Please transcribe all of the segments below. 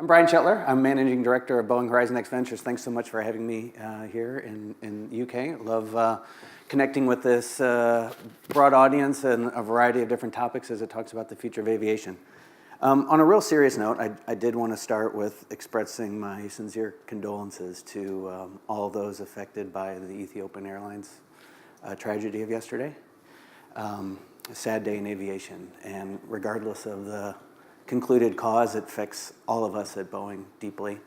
I'm Brian Schettler. I'm Managing Director of Boeing HorizonX Ventures. Thanks so much for having me here in UK. Love connecting with this broad audience and a variety of different topics as it talks about the future of aviation. On a real serious note, I did want to start with expressing my sincere condolences to all of those affected by the Ethiopian Airlines tragedy of yesterday. A sad day in aviation, and regardless of the concluded cause, it affects all of us at Boeing deeply,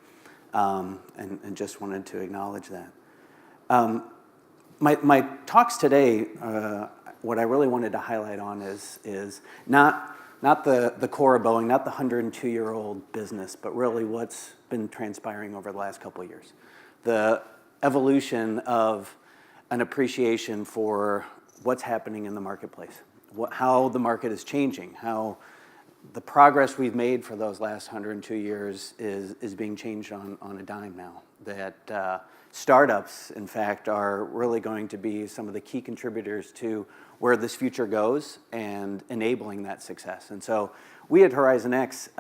and just wanted to acknowledge that. My talks today, what I really wanted to highlight on is not the core of Boeing, not the 102-year-old business, but really what's been transpiring over the last couple of years. The evolution of an appreciation for what's happening in the marketplace, how the market is changing, how the progress we've made for those last 102 years is being changed on a dime now. That startups, in fact, are really going to be some of the key contributors to where this future goes and enabling that success. And so we at HorizonX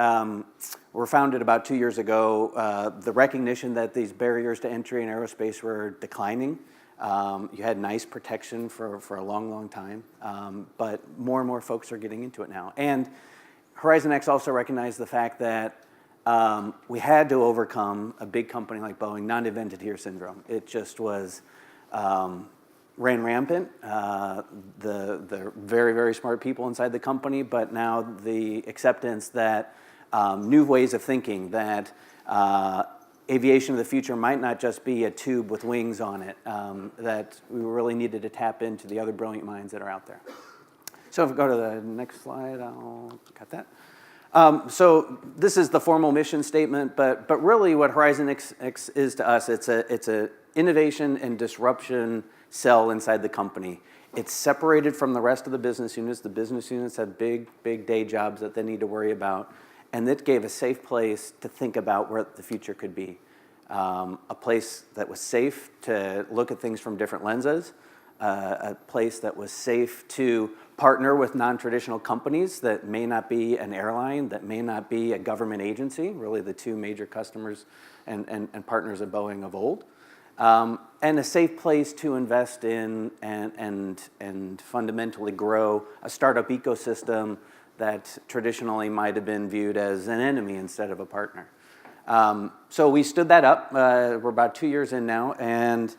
were founded about 2 years ago. The recognition that these barriers to entry in aerospace were declining. You had nice protection for a long, long time, but more and more folks are getting into it now. And HorizonX also recognized the fact that we had to overcome a big company like Boeing non-invented here syndrome. It just was ran rampant. The very, very smart people inside the company, but now the acceptance that new ways of thinking, that aviation of the future might not just be a tube with wings on it, that we really needed to tap into the other brilliant minds that are out there. So if we go to the next slide, I'll cut that. So this is the formal mission statement, but really what HorizonX is to us, it's a innovation and disruption cell inside the company. It's separated from the rest of the business units. The business units have big day jobs that they need to worry about, and it gave a safe place to think about where the future could be. A place that was safe to look at things from different lenses, a place that was safe to partner with non-traditional companies that may not be an airline, that may not be a government agency, really the two major customers and partners of Boeing of old, and a safe place to invest in and fundamentally grow a startup ecosystem that traditionally might have been viewed as an enemy instead of a partner. So we stood that up. We're about 2 years in now, and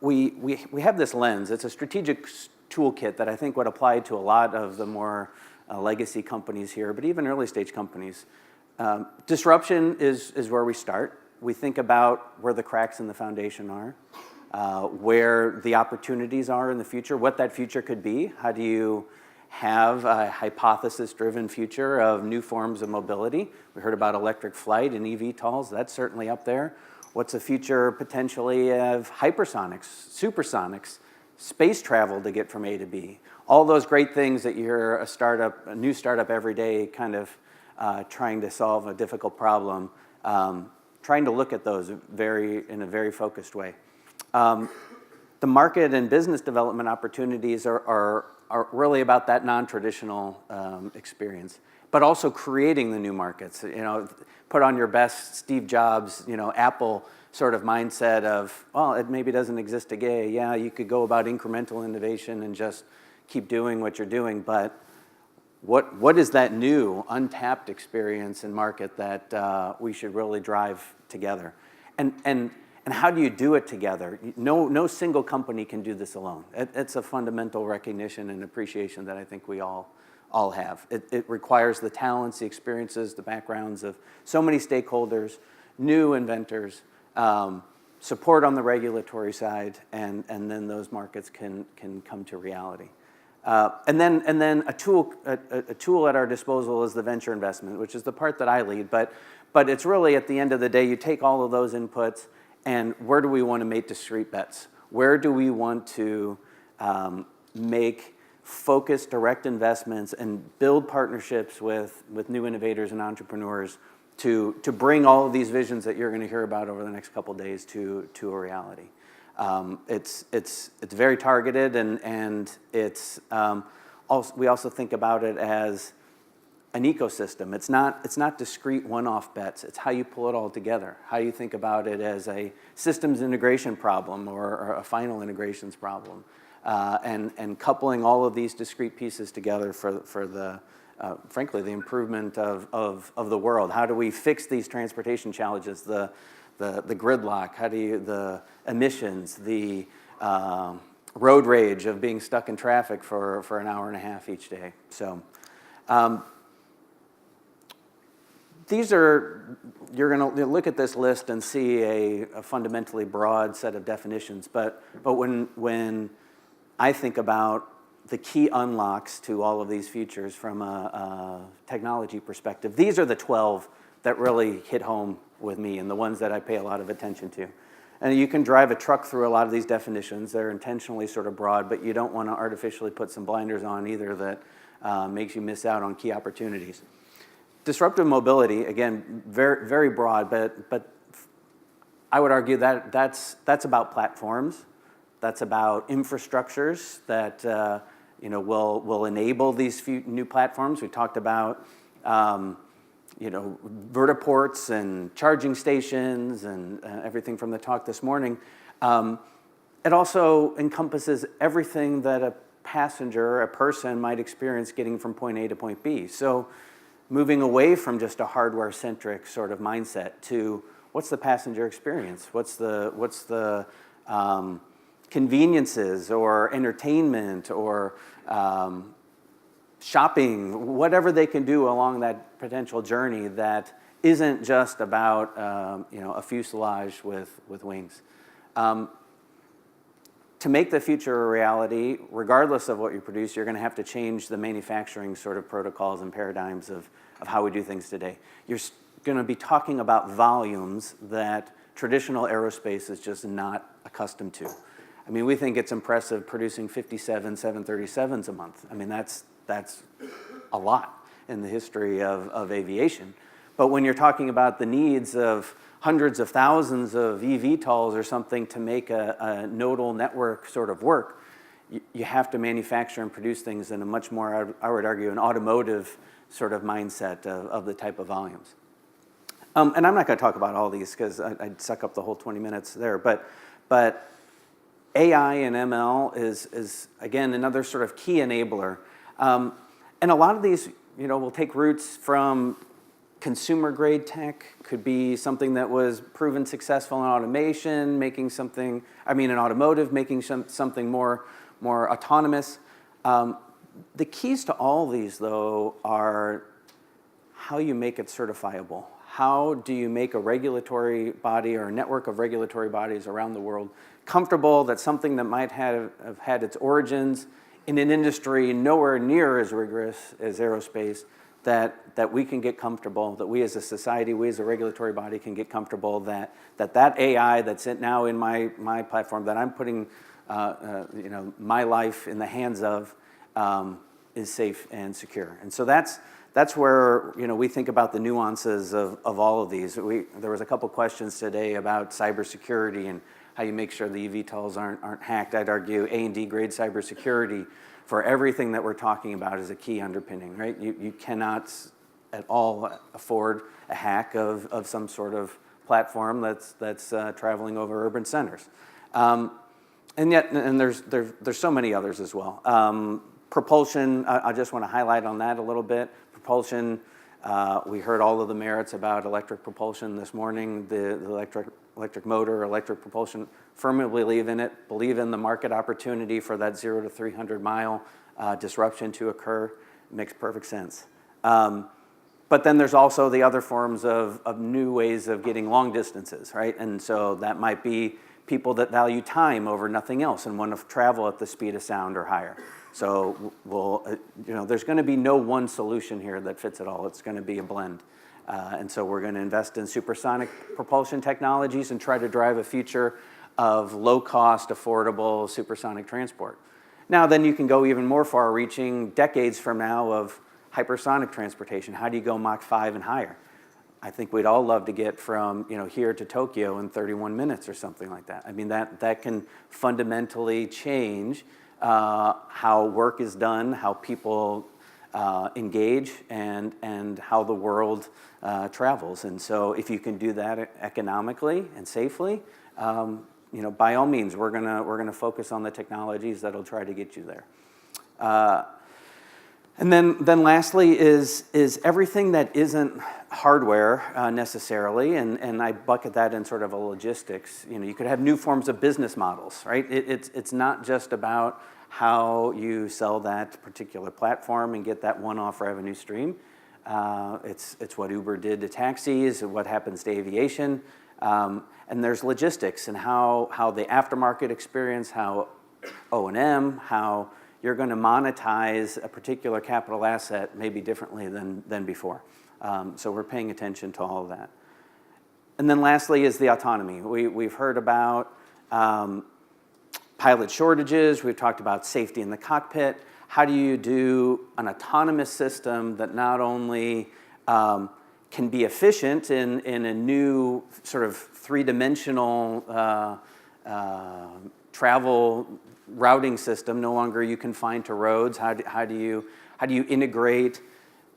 we have this lens. It's a strategic toolkit that I think would apply to a lot of the more legacy companies here, but even early stage companies. Disruption is where we start. We think about where the cracks in the foundation are, where the opportunities are in the future, what that future could be. How do you have a hypothesis-driven future of new forms of mobility? We heard about electric flight and eVTOLs. That's certainly up there. What's the future potentially of hypersonics, supersonics, space travel to get from A to B? All those great things that you hear a new startup every day kind of trying to solve a difficult problem, trying to look at those in a very focused way. The market and business development opportunities are really about that non-traditional experience, but also creating the new markets. You know, put on your best Steve Jobs, Apple sort of mindset of, well, it maybe doesn't exist today. Yeah, you could go about incremental innovation and just keep doing what you're doing, but what is that new, untapped experience and market that we should really drive together? And how do you do it together? No single company can do this alone. It's a fundamental recognition and appreciation that I think we all have. It requires the talents, the experiences, the backgrounds of so many stakeholders, new inventors, support on the regulatory side, and then those markets can come to reality. And then a tool at our disposal is the venture investment, which is the part that I lead. But it's really, at the end of the day, you take all of those inputs, and where do we want to make discrete bets? Where do we want to make focused, direct investments and build partnerships with new innovators and entrepreneurs to bring all of these visions that you're going to hear about over the next couple of days to a reality? It's very targeted, and it's we also think about it as an ecosystem. It's not discrete one-off bets. It's how you pull it all together. How you think about it as a systems integration problem or a final integrations problem, and coupling all of these discrete pieces together for the frankly the improvement of the world. How do we fix these transportation challenges? The gridlock. How do you the emissions? The road rage of being stuck in traffic for an hour and a half each day. So. These are, you're going to look at this list and see a fundamentally broad set of definitions, but when I think about the key unlocks to all of these features from a technology perspective, these are the 12 that really hit home with me and the ones that I pay a lot of attention to. And you can drive a truck through a lot of these definitions. They're intentionally sort of broad, but you don't want to artificially put some blinders on either that makes you miss out on key opportunities. Disruptive mobility, again, very, very broad, but I would argue that that's about platforms. That's about infrastructures that will enable these new platforms. We talked about vertiports and charging stations and everything from the talk this morning. It also encompasses everything that a passenger, a person might experience getting from point A to point B. So moving away from just a hardware-centric sort of mindset to what's the passenger experience? What's the conveniences or entertainment or shopping, whatever they can do along that potential journey that isn't just about a fuselage with wings. To make the future a reality, regardless of what you produce, you're going to have to change the manufacturing sort of protocols and paradigms of how we do things today. You're going to be talking about volumes that traditional aerospace is just not accustomed to. I mean, we think it's impressive producing 57 737s a month. I mean, that's a lot in the history of aviation. But when you're talking about the needs of hundreds of thousands of eVTOLs or something to make a nodal network sort of work, you have to manufacture and produce things in a much more, I would argue, an automotive sort of mindset of the type of volumes. And I'm not going to talk about all these because I'd suck up the whole 20 minutes there. But AI and ML is again, another sort of key enabler. And a lot of these, will take roots from consumer grade tech, could be something that was proven successful in automation, in automotive, making something more autonomous. The keys to all these, though, are how you make it certifiable. How do you make a regulatory body or a network of regulatory bodies around the world comfortable that something that might have had its origins in an industry nowhere near as rigorous as aerospace, that we can get comfortable, that we as a society, we as a regulatory body can get comfortable that AI that's now in my platform, that I'm putting my life in the hands of, is safe and secure. And so that's where we think about the nuances of all of these. There was a couple questions today about cybersecurity and how you make sure the eVTOLs aren't hacked. I'd argue A&D grade cybersecurity for everything that we're talking about is a key underpinning, right? You cannot at all afford a hack of some sort of platform that's traveling over urban centers. And there's so many others as well. Propulsion, I just want to highlight on that a little bit. Propulsion, we heard all of the merits about electric propulsion this morning, the electric motor, electric propulsion. Firmly believe in the market opportunity for that 0 to 300 mile disruption to occur. Makes perfect sense. But then there's also the other forms of new ways of getting long distances, right? And so that might be people that value time over nothing else and want to travel at the speed of sound or higher. So there's going to be no one solution here that fits it all. It's going to be a blend. And so we're going to invest in supersonic propulsion technologies and try to drive a future of low-cost, affordable supersonic transport. Now, then you can go even more far-reaching, decades from now, of hypersonic transportation. How do you go Mach 5 and higher? I think we'd all love to get from here to Tokyo in 31 minutes or something like that. I mean, that can fundamentally change how work is done, how people engage and how the world travels. And so if you can do that economically and safely, by all means, we're gonna focus on the technologies that'll try to get you there. And then lastly is everything that isn't hardware necessarily, and I bucket that in sort of a logistics. You could have new forms of business models, right? It's not just about how you sell that particular platform and get that one-off revenue stream. It's what Uber did to taxis, what happens to aviation, and there's logistics and how the aftermarket experience, how O&M, how you're going to monetize a particular capital asset maybe differently than before. So we're paying attention to all of that. And then lastly is the autonomy. We've heard about pilot shortages. We've talked about safety in the cockpit. How do you do an autonomous system that not only can be efficient in a new sort of three-dimensional travel routing system, no longer you confined to roads? How do you integrate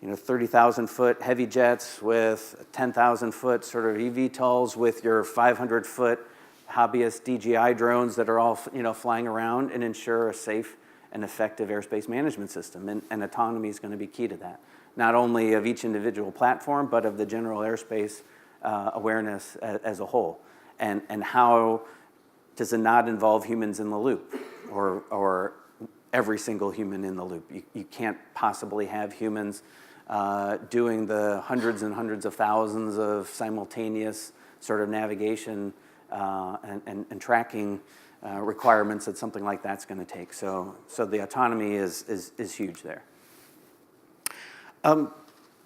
30,000-foot heavy jets with 10,000-foot sort of eVTOLs with your 500-foot hobbyist DJI drones that are all flying around and ensure a safe and effective airspace management system? And autonomy is going to be key to that, not only of each individual platform, but of the general airspace awareness as a whole. And how does it not involve humans in the loop, or every single human in the loop? You can't possibly have humans doing the hundreds and hundreds of thousands of simultaneous sort of navigation and tracking requirements that something like that's going to take. So the autonomy is huge there.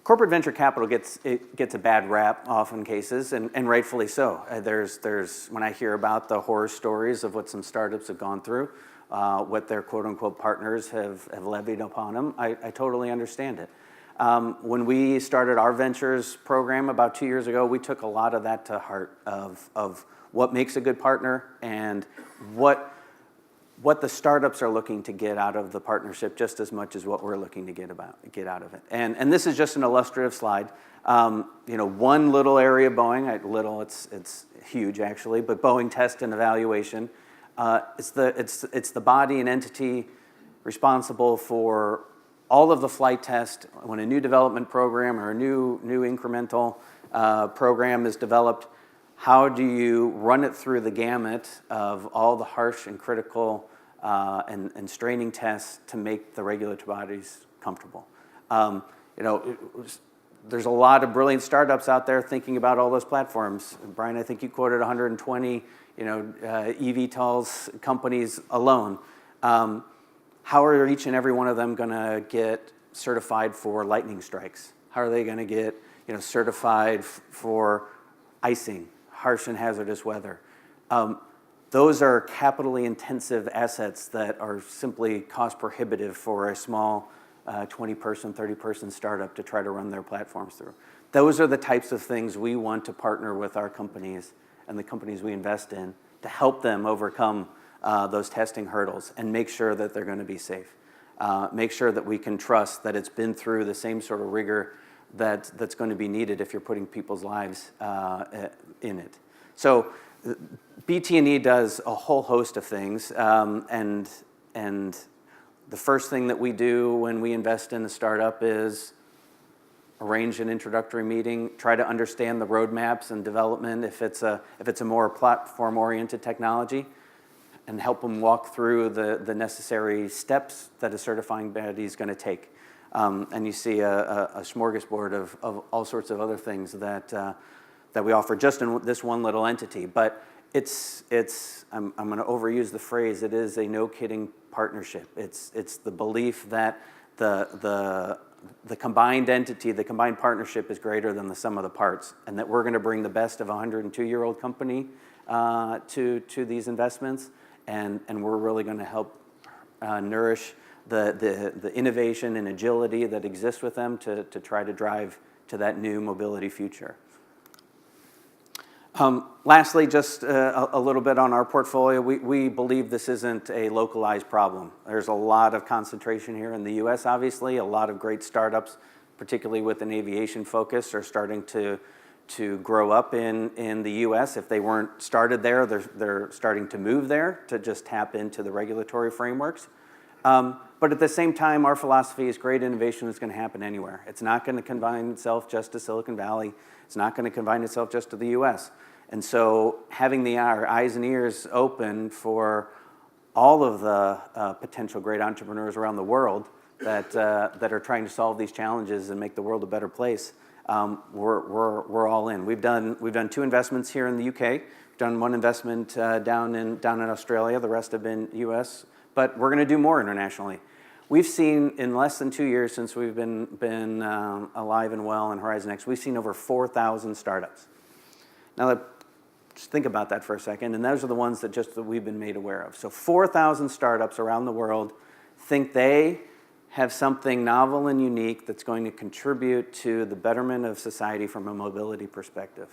Corporate venture capital gets a bad rap often cases, and rightfully so. There's when I hear about the horror stories of what some startups have gone through, what their quote-unquote partners have levied upon them, I totally understand it. When we started our ventures program about 2 years ago, we took a lot of that to heart of what makes a good partner and what the startups are looking to get out of the partnership just as much as what we're looking to get out of it. And this is just an illustrative slide. One little area of Boeing, it's huge actually, but Boeing Test and Evaluation. It's the body and entity responsible for all of the flight test when a new development program or a new incremental program is developed. How do you run it through the gamut of all the harsh and critical and straining tests to make the regulatory bodies comfortable? There's a lot of brilliant startups out there thinking about all those platforms. Brian, I think you quoted 120, eVTOLs companies alone. How are each and every one of them going to get certified for lightning strikes? How are they going to get, certified for icing, harsh and hazardous weather? Those are capitally intensive assets that are simply cost prohibitive for a small 20-person, 30-person startup to try to run their platforms through. Those are the types of things we want to partner with our companies and the companies we invest in to help them overcome those testing hurdles and make sure that they're going to be safe. Make sure that we can trust that it's been through the same sort of rigor that's going to be needed if you're putting people's lives in it. So BT&E does a whole host of things, and the first thing that we do when we invest in a startup is arrange an introductory meeting, try to understand the roadmaps and development if it's a more platform-oriented technology, and help them walk through the necessary steps that a certifying body is going to take. And you see a smorgasbord of all sorts of other things that we offer just in this one little entity. But I'm going to overuse the phrase, it is a no-kidding partnership. It's the belief that the combined entity, the combined partnership is greater than the sum of the parts, and that we're going to bring the best of a 102-year-old company to these investments, and we're really going to help nourish the innovation and agility that exists with them to try to drive to that new mobility future. Lastly, just a little bit on our portfolio. We believe this isn't a localized problem. There's a lot of concentration here in the US, obviously. A lot of great startups, particularly with an aviation focus, are starting to grow up in the US. If they weren't started there, they're starting to move there to just tap into the regulatory frameworks. But at the same time, our philosophy is great innovation is going to happen anywhere. It's not going to confine itself just to Silicon Valley. It's not going to confine itself just to the US. And so having our eyes and ears open for all of the potential great entrepreneurs around the world that are trying to solve these challenges and make the world a better place, we're all in. We've done 2 investments here in the UK. We've done 1 investment down in Australia. The rest have been US. But we're going to do more internationally. We've seen in less than 2 years since we've been alive and well in HorizonX, we've seen over 4,000 startups. Now, just think about that for a second, and those are the ones that we've been made aware of. So 4,000 startups around the world think they have something novel and unique that's going to contribute to the betterment of society from a mobility perspective.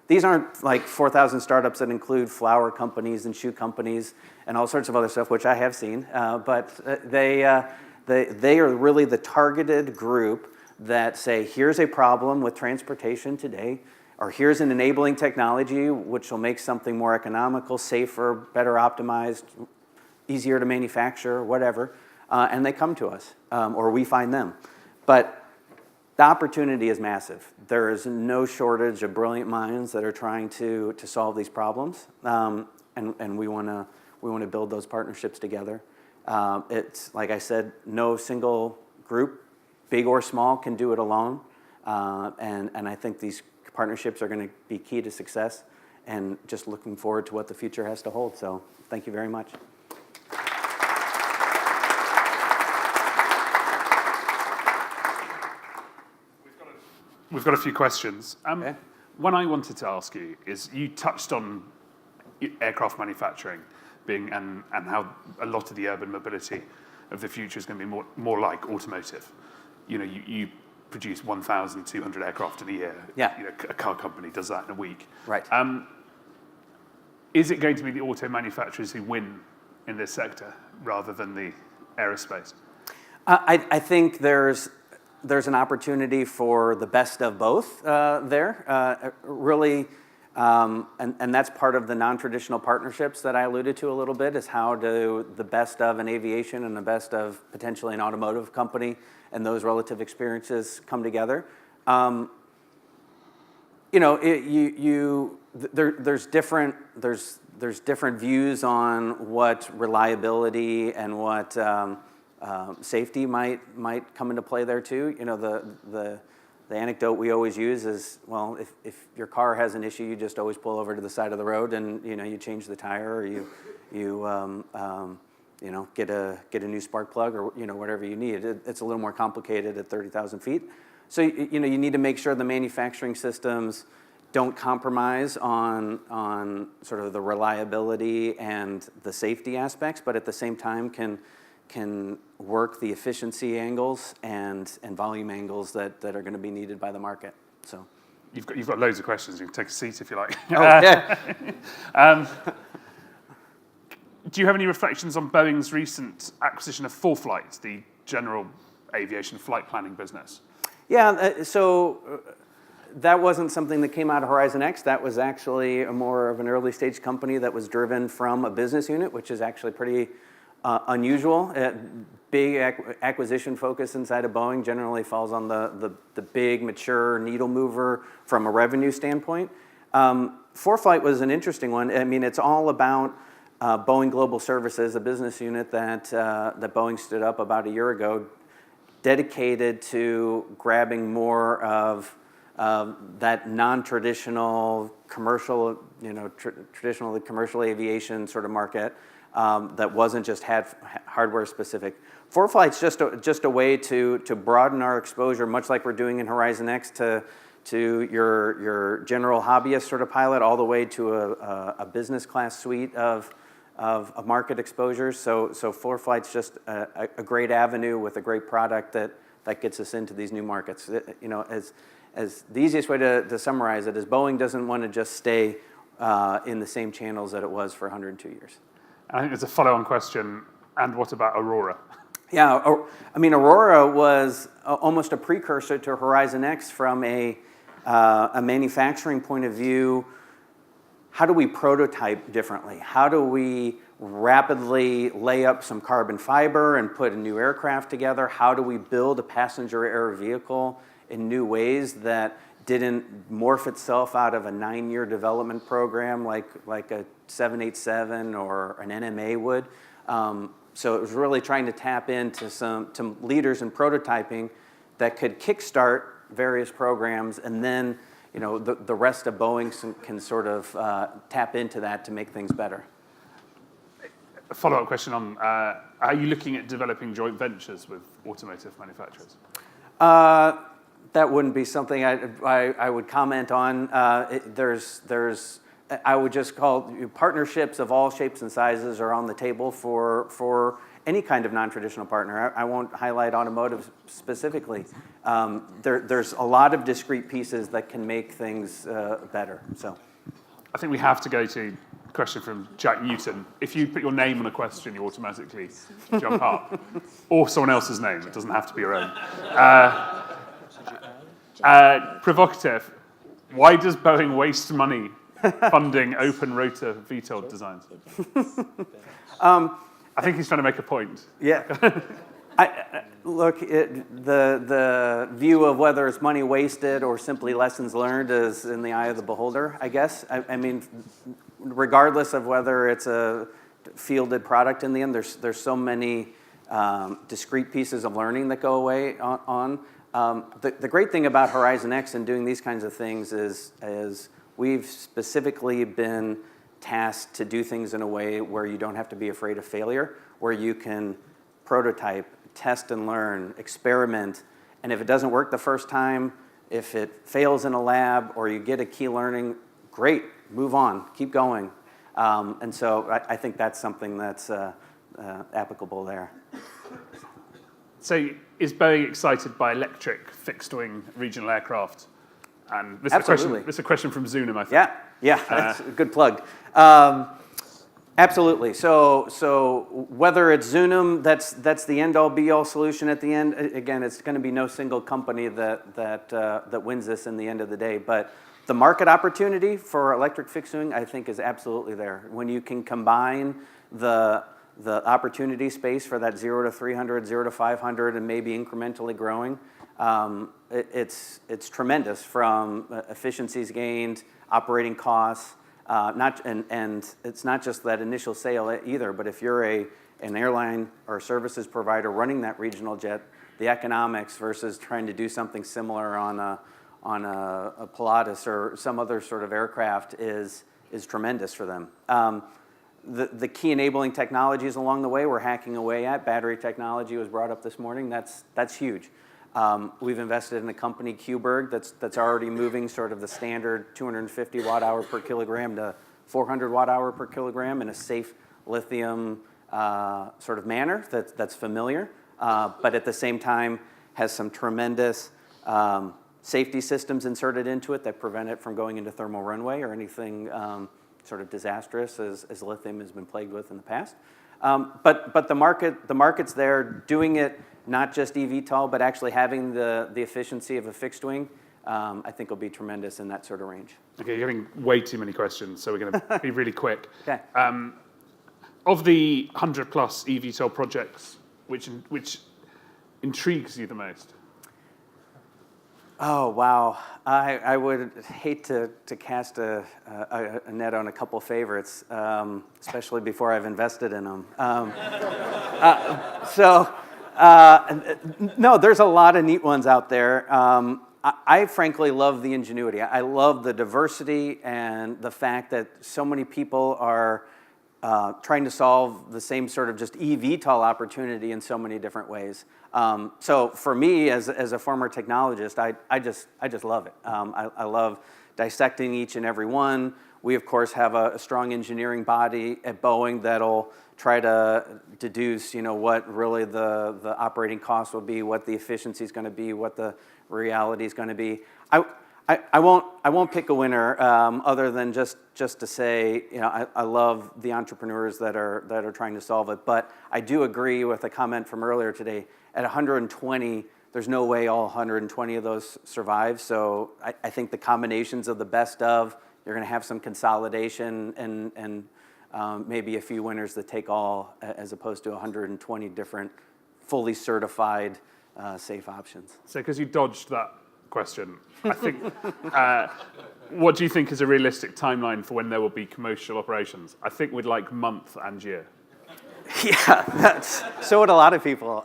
These aren't like 4,000 startups that include flower companies and shoe companies and all sorts of other stuff, which I have seen, but they are really the targeted group that say, here's a problem with transportation today, or here's an enabling technology which will make something more economical, safer, better optimized, easier to manufacture, whatever, and they come to us, or we find them. But the opportunity is massive. There is no shortage of brilliant minds that are trying to solve these problems, and we want to build those partnerships together. It's, like I said, no single group, big or small, can do it alone, and I think these partnerships are going to be key to success, and just looking forward to what the future has to hold. So thank you very much. We've got a few questions. Okay. One I wanted to ask you is, you touched on aircraft manufacturing being and how a lot of the urban mobility of the future is going to be more like automotive. You know, you produce 1,200 aircraft in a year. Yeah. You know, a car company does that in a week. Right. Is it going to be the auto manufacturers who win in this sector rather than the aerospace? I think there's an opportunity for the best of both there, really, and that's part of the non-traditional partnerships that I alluded to a little bit, is how do the best of an aviation and the best of potentially an automotive company and those relative experiences come together. You know, there's different views on what reliability and what safety might come into play there too. You know, the anecdote we always use is, well, if your car has an issue, you just always pull over to the side of the road and, you know, you change the tire, or you know, get a new spark plug, or, you know, whatever you need. It's a little more complicated at 30,000 feet. So, you know, you need to make sure the manufacturing systems don't compromise on sort of the reliability and the safety aspects, but at the same time can work the efficiency angles and volume angles that are going to be needed by the market. So You've got loads of questions. You can take a seat if you like. Oh, yeah. Do you have any reflections on Boeing's recent acquisition of 4Flight, the general aviation flight planning business? Yeah, so that wasn't something that came out of HorizonX. That was actually more of an early stage company that was driven from a business unit, which is actually pretty unusual. Big acquisition focus inside of Boeing generally falls on the big, mature needle mover from a revenue standpoint. 4Flight was an interesting one. I mean, it's all about Boeing Global Services, a business unit that Boeing stood up about a year ago, dedicated to grabbing more of that non-traditional commercial, you know, traditionally commercial aviation sort of market that wasn't just hardware specific. 4Flight's just a way to broaden our exposure, much like we're doing in HorizonX, to your general hobbyist sort of pilot, all the way to a business class suite of market exposures. So 4Flight's just a great avenue with a great product that gets us into these new markets. You know, as the easiest way to summarize it is, Boeing doesn't want to just stay in the same channels that it was for 102 years. I think there's a follow-on question, and what about Aurora? Yeah, I mean, Aurora was almost a precursor to HorizonX from a manufacturing point of view. How do we prototype differently? How do we rapidly lay up some carbon fiber and put a new aircraft together? How do we build a passenger air vehicle in new ways that didn't morph itself out of a 9-year development program like a 787 or an NMA would? So it was really trying to tap into some leaders in prototyping that could kickstart various programs, and then the rest of Boeing can sort of tap into that to make things better. A follow-up question on, are you looking at developing joint ventures with automotive manufacturers? That wouldn't be something I would comment on. I would just call partnerships of all shapes and sizes are on the table for any kind of non-traditional partner. I won't highlight automotive specifically. There's a lot of discrete pieces that can make things better. So, I think we have to go to a question from Jack Newton. If you put your name on a question, you automatically jump up, or someone else's name. It doesn't have to be your own. Provocative. Why does Boeing waste money funding open rotor VTOL designs? I think he's trying to make a point. Yeah. Look, the view of whether it's money wasted or simply lessons learned is in the eye of the beholder, I guess. I mean, regardless of whether it's a fielded product in the end, there's so many discrete pieces of learning that go away on. The great thing about HorizonX and doing these kinds of things is we've specifically been tasked to do things in a way where you don't have to be afraid of failure, where you can prototype, test and learn, experiment, and if it doesn't work the first time, if it fails in a lab or you get a key learning, great, move on, keep going. And so I think that's something that's applicable there. So is Boeing excited by electric fixed-wing regional aircraft? And this is a question from Zunum, I think. Yeah, that's a good plug. Absolutely. So whether it's Zunum, that's the end-all, be-all solution at the end. Again, it's going to be no single company that wins this in the end of the day. But the market opportunity for electric fixed-wing, I think, is absolutely there. When you can combine the opportunity space for that 0 to 300, 0 to 500, and maybe incrementally growing, it's tremendous from efficiencies gained, operating costs, and it's not just that initial sale either, but if you're an airline or services provider running that regional jet, the economics versus trying to do something similar on a Pilatus or some other sort of aircraft is tremendous for them. The key enabling technologies along the way we're hacking away at. Battery technology was brought up this morning. That's huge. We've invested in a company, Qberg, that's already moving sort of the standard 250 watt-hour per kilogram to 400 watt-hour per kilogram in a safe lithium sort of manner that's familiar, but at the same time has some tremendous safety systems inserted into it that prevent it from going into thermal runaway or anything sort of disastrous as lithium has been plagued with in the past. But the market's there, doing it not just eVTOL, but actually having the efficiency of a fixed wing, I think will be tremendous in that sort of range. Okay, you're getting way too many questions, so we're going to be really quick. Okay. Of the 100+ eVTOL projects, which intrigues you the most? Oh, wow. I would hate to cast a net on a couple favorites, especially before I've invested in them. No, there's a lot of neat ones out there. I frankly love the ingenuity. I love the diversity and the fact that so many people are trying to solve the same sort of just eVTOL opportunity in so many different ways. So for me, as a former technologist, I just love it. I love dissecting each and every one. We, of course, have a strong engineering body at Boeing that'll try to deduce, what really the operating cost will be, what the efficiency is going to be, what the reality is going to be. I won't pick a winner other than just to say, I love the entrepreneurs that are trying to solve it. But I do agree with a comment from earlier today. At 120, there's no way all 120 of those survive. So I think the combinations of the best of, you're going to have some consolidation and maybe a few winners that take all, as opposed to 120 different fully certified safe options. So because you dodged that question, I think, what do you think is a realistic timeline for when there will be commercial operations? I think we'd like month and year. Yeah, so would a lot of people.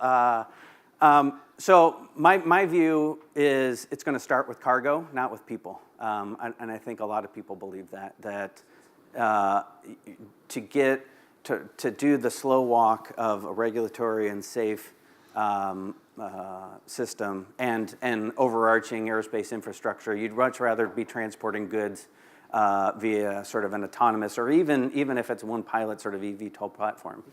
So my view is it's going to start with cargo, not with people. And I think a lot of people believe that to do the slow walk of a regulatory and safe system and overarching aerospace infrastructure, you'd much rather be transporting goods via sort of an autonomous, or even if it's one pilot sort of eVTOL platform.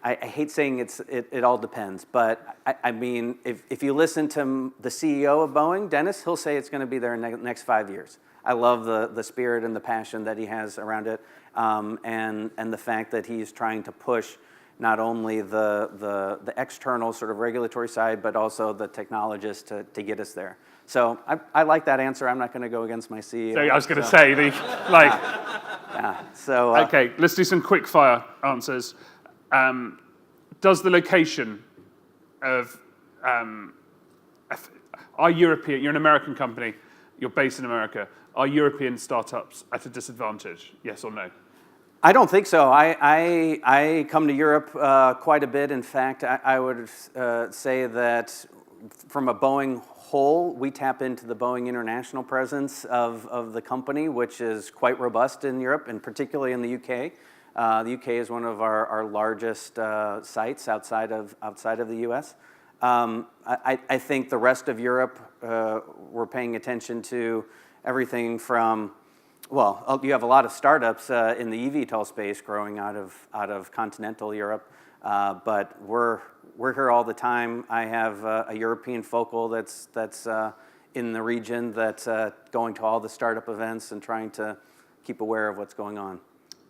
I hate saying it all depends, but I mean, if you listen to the CEO of Boeing, Dennis, he'll say it's going to be there in the next 5 years. I love the spirit and the passion that he has around it, and the fact that he's trying to push not only the external sort of regulatory side, but also the technologists to get us there. So I like that answer. I'm not going to go against my CEO. So I was going to say, yeah, so... okay, let's do some quick fire answers. Does the location of... are European... You're an American company. You're based in America. Are European startups at a disadvantage? Yes or no? I don't think so. I come to Europe quite a bit. In fact, I would say that from a Boeing whole, we tap into the Boeing international presence of the company, which is quite robust in Europe, and particularly in the UK. The UK is one of our largest sites outside of the US. I think the rest of Europe, we're paying attention to everything from, well, you have a lot of startups in the eVTOL space growing out of continental Europe, but we're here all the time. I have a European focal that's in the region that's going to all the startup events and trying to keep aware of what's going on.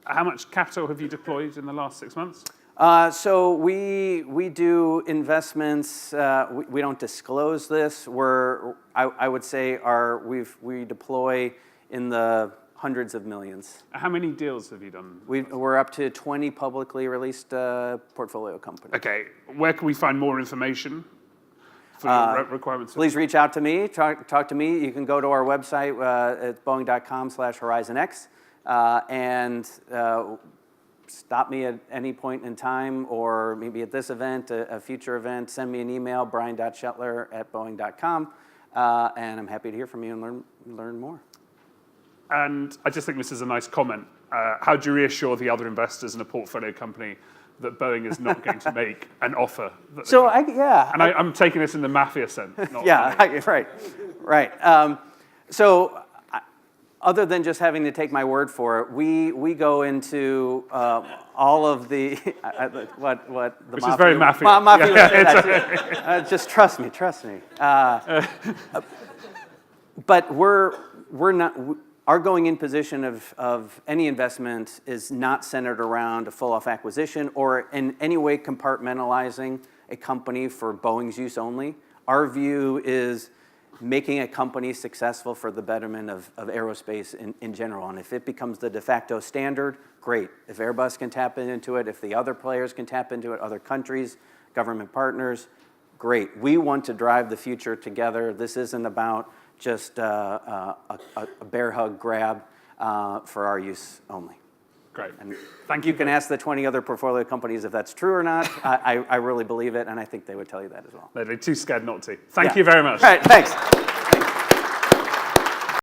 How much capital have you deployed in the last 6 months? So we do investments. We don't disclose this. I would say we deploy in the hundreds of millions. How many deals have you done? We're up to 20 publicly released portfolio companies. Okay, where can we find more information for your requirements? Please reach out to me. Talk to me. You can go to our website at boeing.com/HorizonX and stop me at any point in time, or maybe at this event, a future event. Send me an email, brian.schettler@boeing.com, and I'm happy to hear from you and learn more. And I just think this is a nice comment. How do you reassure the other investors in a portfolio company that Boeing is not going to make an offer? I'm taking this in the mafia sense. Not right. So other than just having to take my word for it, we go into all of the what the which mafia, is very mafia. Mafia would say that too. Just trust me. But we're not. Our going in position of any investment is not centered around a full-off acquisition or in any way compartmentalizing a company for Boeing's use only. Our view is making a company successful for the betterment of aerospace in general. And if it becomes the de facto standard, great. If Airbus can tap into it, if the other players can tap into it, other countries, government partners, great. We want to drive the future together. This isn't about just a bear hug grab for our use only. Great. And thank you. You can ask the 20 other portfolio companies if that's true or not. I really believe it, and I think they would tell you that as well. They're too scared not to. Thank you very much. All right, thanks.